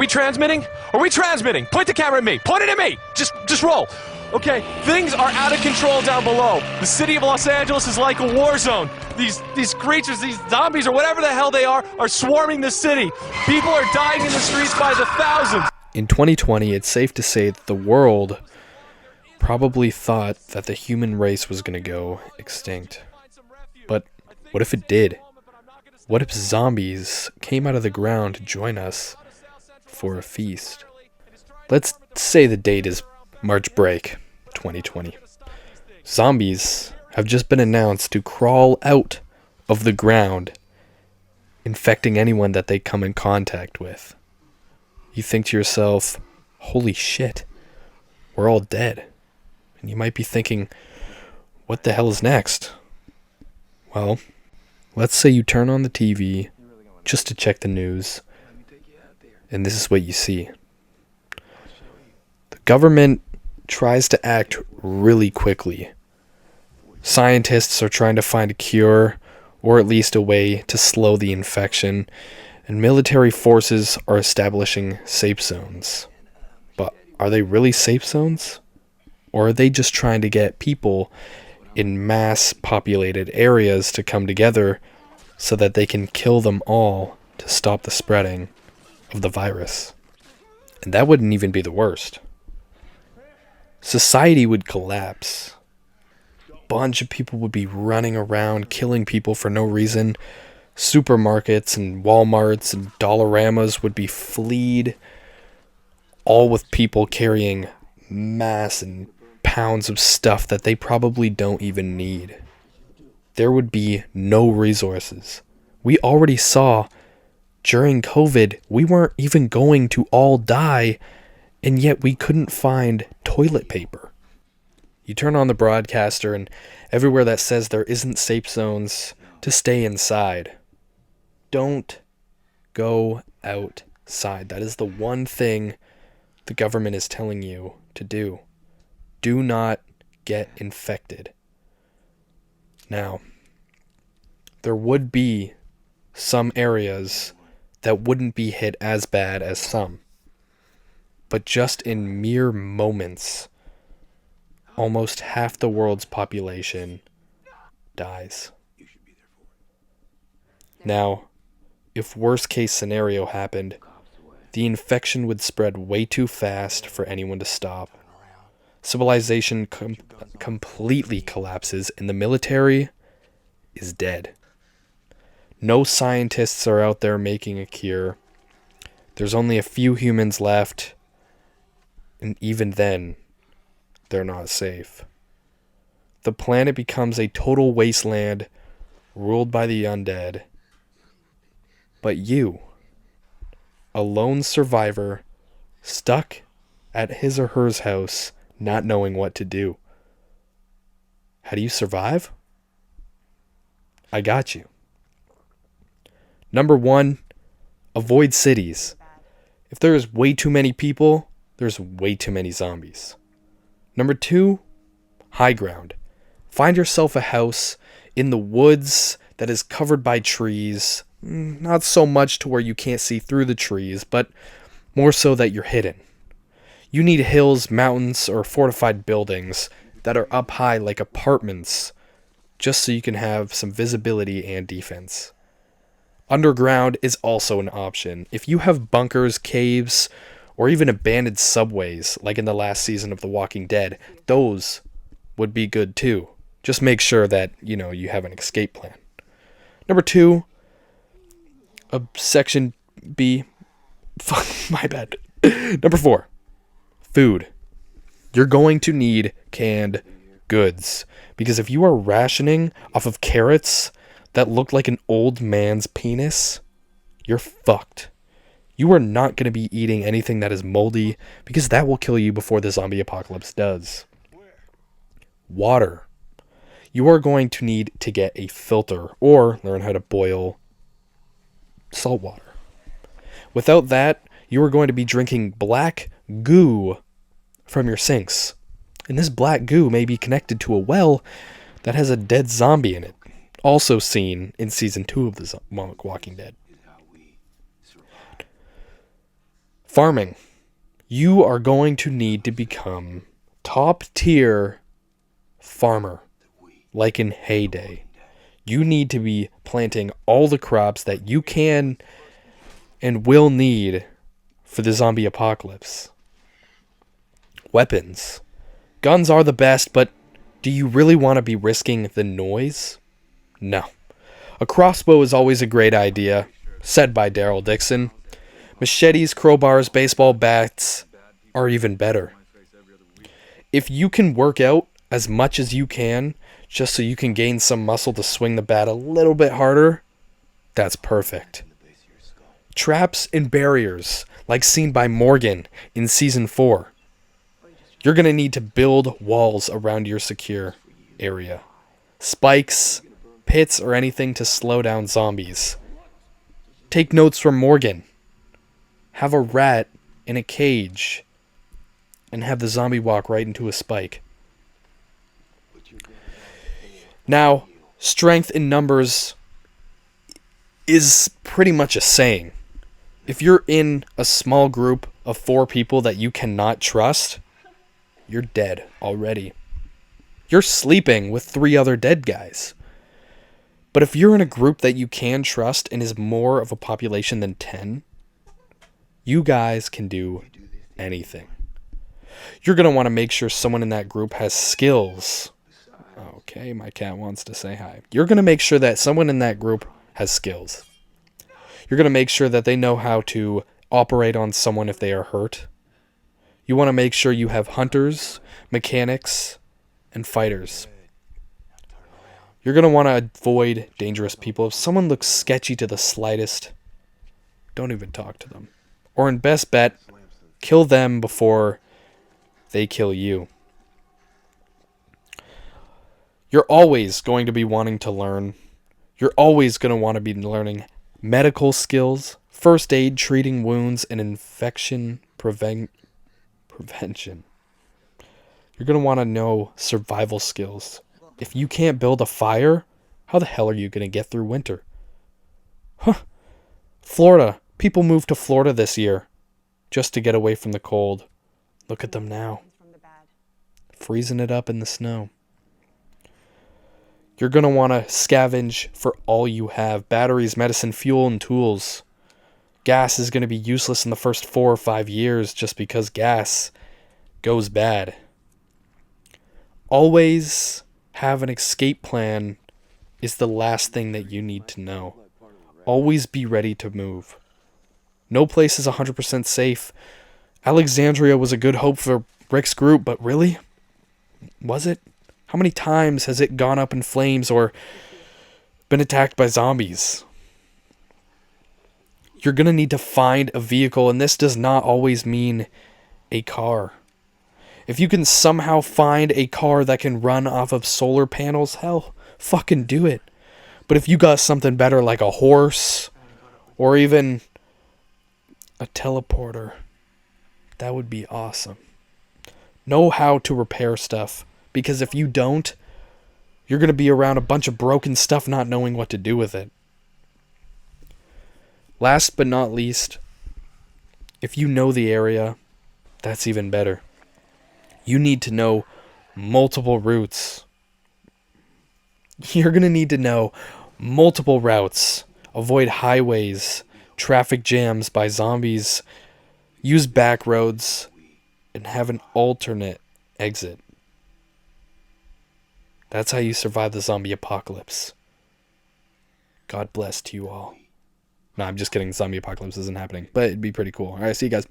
We transmitting? Are we transmitting? Point the camera at me. Point it at me. Just roll. Okay, things are out of control down below. The city of Los Angeles is like a war zone. These creatures, these zombies or whatever the hell they are swarming the city. People are dying in the streets by the thousands. In 2020, it's safe to say that the world probably thought that the human race was going to go extinct. But what if it did? What if zombies came out of the ground to join us for a feast? Let's say the date is March break 2020. Zombies have just been announced to crawl out of the ground, infecting anyone that they come in contact with. You think to yourself, holy shit, we're all dead. And you might be thinking, what the hell is next? Well, let's say you turn on the TV just to check the news, and this is what you see. The government tries to act really quickly. Scientists are trying to find a cure, or at least a way to slow the infection, and military forces are establishing safe zones. But are they really safe zones? Or are they just trying to get people in mass populated areas to come together so that they can kill them all to stop the spreading of the virus? And that wouldn't even be the worst. Society would collapse. A bunch of people would be running around killing people for no reason. Supermarkets and Walmarts and Dollaramas would be fleed, all with people carrying mass and pounds of stuff that they probably don't even need. There would be no resources. We already saw during COVID, we weren't even going to all die, and yet we couldn't find toilet paper. You turn on the broadcaster, and everywhere that says there isn't safe zones, to stay inside. Don't go outside. That is the one thing the government is telling you to do. Do not get infected. Now, there would be some areas that wouldn't be hit as bad as some. But just in mere moments, almost half the world's population dies. Now, if worst case scenario happened, the infection would spread way too fast for anyone to stop. Civilization completely collapses, and the military is dead. No scientists are out there making a cure. There's only a few humans left, and even then, they're not safe. The planet becomes a total wasteland, ruled by the undead. But you, a lone survivor, stuck at his or her house, not knowing what to do. How do you survive? I got you. Number 1, avoid cities. If there is way too many people, there's way too many zombies. Number 2, high ground. Find yourself a house in the woods that is covered by trees. Not so much to where you can't see through the trees, but more so that you're hidden. You need hills, mountains, or fortified buildings that are up high like apartments, just so you can have some visibility and defense. Underground is also an option. If you have bunkers, caves, or even abandoned subways, like in the last season of The Walking Dead, those would be good too. Just make sure that, you have an escape plan. Number 2, section B. My bad. Number 4, food. You're going to need canned goods, because if you are rationing off of carrots that look like an old man's penis, you're fucked. You are not going to be eating anything that is moldy, because that will kill you before the zombie apocalypse does. Water. You are going to need to get a filter or learn how to boil salt water. Without that, you are going to be drinking black goo from your sinks. And this black goo may be connected to a well that has a dead zombie in it, also seen in Season 2 of The Walking Dead. Farming. You are going to need to become top tier farmer, like in heyday. You need to be planting all the crops that you can and will need for the zombie apocalypse. Weapons. Guns are the best, but do you really want to be risking the noise? No. A crossbow is always a great idea, said by Daryl Dixon. Machetes, crowbars, baseball bats are even better. If you can work out as much as you can, just so you can gain some muscle to swing the bat a little bit harder, that's perfect. Traps and barriers, like seen by Morgan in Season 4. You're going to need to build walls around your secure area. Spikes, pits, or anything to slow down zombies. Take notes from Morgan. Have a rat in a cage and have the zombie walk right into a spike. Now, strength in numbers is pretty much a saying. If you're in a small group of 4 people that you cannot trust, you're dead already. You're sleeping with 3 other dead guys. But if you're in a group that you can trust and is more of a population than 10, you guys can do anything. You're going to want to make sure someone in that group has skills. Okay, my cat wants to say hi. You're going to make sure that someone in that group has skills. You're going to make sure that they know how to operate on someone if they are hurt. You want to make sure you have hunters, mechanics, and fighters. You're going to want to avoid dangerous people. If someone looks sketchy to the slightest, don't even talk to them. Or in best bet, kill them before they kill you. You're always going to be wanting to learn. You're always going to want to be learning medical skills, first aid, treating wounds, and infection prevention. You're going to want to know survival skills. If you can't build a fire, how the hell are you going to get through winter? Florida. People moved to Florida this year just to get away from the cold. Look at them now. Freezing it up in the snow. You're going to want to scavenge for all you have. Batteries, medicine, fuel, and tools. Gas is going to be useless in the first 4 or 5 years just because gas goes bad. Always have an escape plan is the last thing that you need to know. Always be ready to move. No place is 100% safe. Alexandria was a good hope for Rick's group, but really? Was it? How many times has it gone up in flames or been attacked by zombies? You're going to need to find a vehicle, and this does not always mean a car. If you can somehow find a car that can run off of solar panels, hell, fucking do it. But if you got something better like a horse or even a teleporter, that would be awesome. Know how to repair stuff, because if you don't, you're going to be around a bunch of broken stuff not knowing what to do with it. Last but not least, if you know the area, that's even better. You need to know multiple routes. You're going to need to know multiple routes. Avoid highways, traffic jams by zombies. Use back roads and have an alternate exit. That's how you survive the zombie apocalypse. God bless to you all. No, I'm just kidding. The zombie apocalypse isn't happening, but it'd be pretty cool. All right, see you guys.